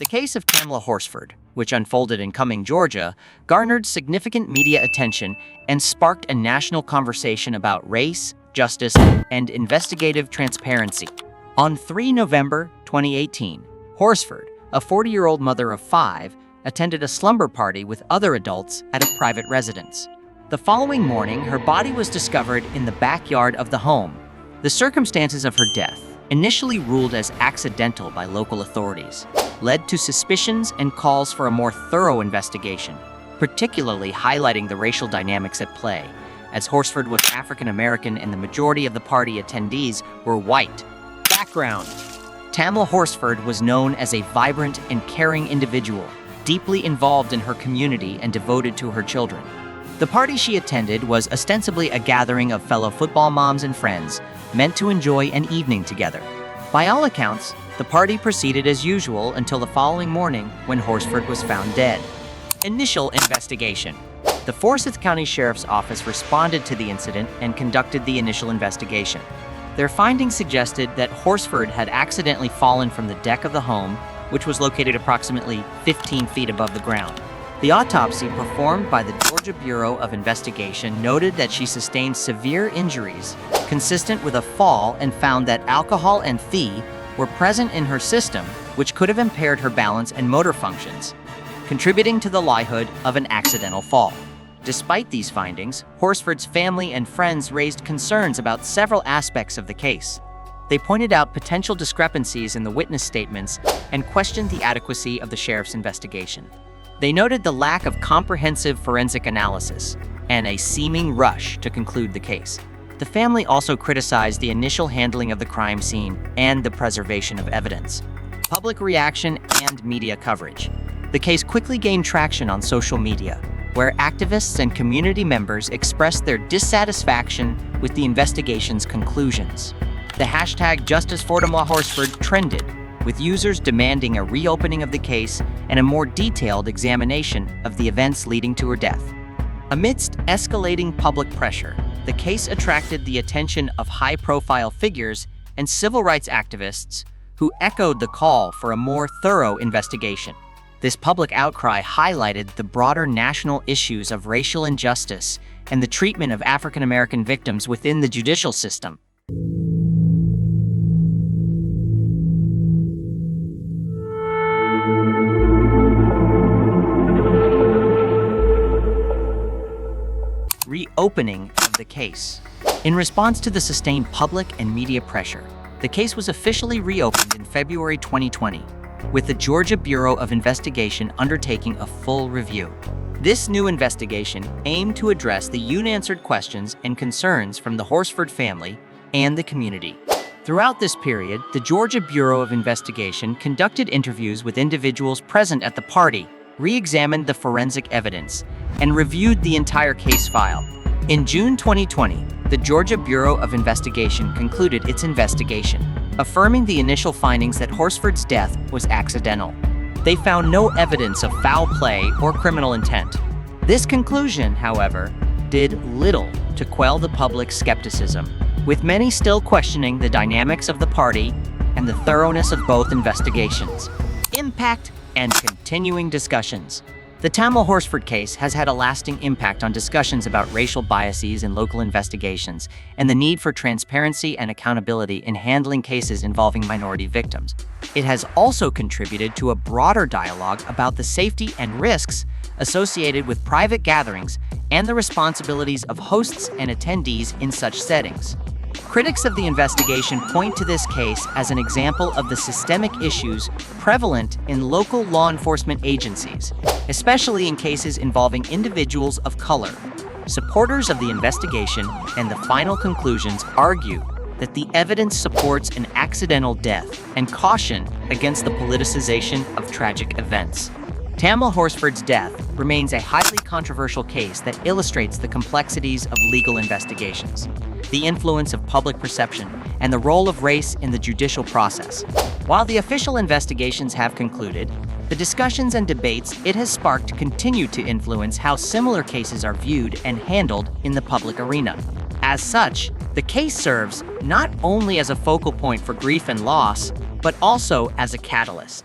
The case of Tamla Horsford, which unfolded in Cumming, Georgia, garnered significant media attention and sparked a national conversation about race, justice, and investigative transparency. On 3 November 2018, Horsford, a 40-year-old mother of 5, attended a slumber party with other adults at a private residence. The following morning, her body was discovered in the backyard of the home. The circumstances of her death, initially ruled as accidental by local authorities, led to suspicions and calls for a more thorough investigation, particularly highlighting the racial dynamics at play, as Horsford was African American and the majority of the party attendees were white. Background: Tamla Horsford was known as a vibrant and caring individual, deeply involved in her community and devoted to her children. The party she attended was ostensibly a gathering of fellow football moms and friends, meant to enjoy an evening together. By all accounts, the party proceeded as usual until the following morning when Horsford was found dead. Initial investigation. The Forsyth County Sheriff's Office responded to the incident and conducted the initial investigation. Their findings suggested that Horsford had accidentally fallen from the deck of the home, which was located approximately 15 feet above the ground. The autopsy performed by the Georgia Bureau of Investigation noted that she sustained severe injuries consistent with a fall and found that alcohol and thea were present in her system, which could have impaired her balance and motor functions, contributing to the likelihood of an accidental fall. Despite these findings, Horsford's family and friends raised concerns about several aspects of the case. They pointed out potential discrepancies in the witness statements and questioned the adequacy of the sheriff's investigation. They noted the lack of comprehensive forensic analysis and a seeming rush to conclude the case. The family also criticized the initial handling of the crime scene and the preservation of evidence. Public reaction and media coverage. The case quickly gained traction on social media, where activists and community members expressed their dissatisfaction with the investigation's conclusions. The hashtag #JusticeForTamla trended, with users demanding a reopening of the case and a more detailed examination of the events leading to her death. Amidst escalating public pressure, the case attracted the attention of high-profile figures and civil rights activists who echoed the call for a more thorough investigation. This public outcry highlighted the broader national issues of racial injustice and the treatment of African American victims within the judicial system. Reopening of the case. In response to the sustained public and media pressure, the case was officially reopened in February 2020, with the Georgia Bureau of Investigation undertaking a full review. This new investigation aimed to address the unanswered questions and concerns from the Horsford family and the community. Throughout this period, the Georgia Bureau of Investigation conducted interviews with individuals present at the party, re-examined the forensic evidence, and reviewed the entire case file. In June 2020, the Georgia Bureau of Investigation concluded its investigation, affirming the initial findings that Horsford's death was accidental. They found no evidence of foul play or criminal intent. This conclusion, however, did little to quell the public's skepticism, with many still questioning the dynamics of the party and the thoroughness of both investigations. Impact and continuing discussions. The Tamla Horsford case has had a lasting impact on discussions about racial biases in local investigations and the need for transparency and accountability in handling cases involving minority victims. It has also contributed to a broader dialogue about the safety and risks associated with private gatherings and the responsibilities of hosts and attendees in such settings. Critics of the investigation point to this case as an example of the systemic issues prevalent in local law enforcement agencies, especially in cases involving individuals of color. Supporters of the investigation and the final conclusions argue that the evidence supports an accidental death and caution against the politicization of tragic events. Tamla Horsford's death remains a highly controversial case that illustrates the complexities of legal investigations, the influence of public perception, and the role of race in the judicial process. While the official investigations have concluded, the discussions and debates it has sparked continue to influence how similar cases are viewed and handled in the public arena. As such, the case serves not only as a focal point for grief and loss, but also as a catalyst.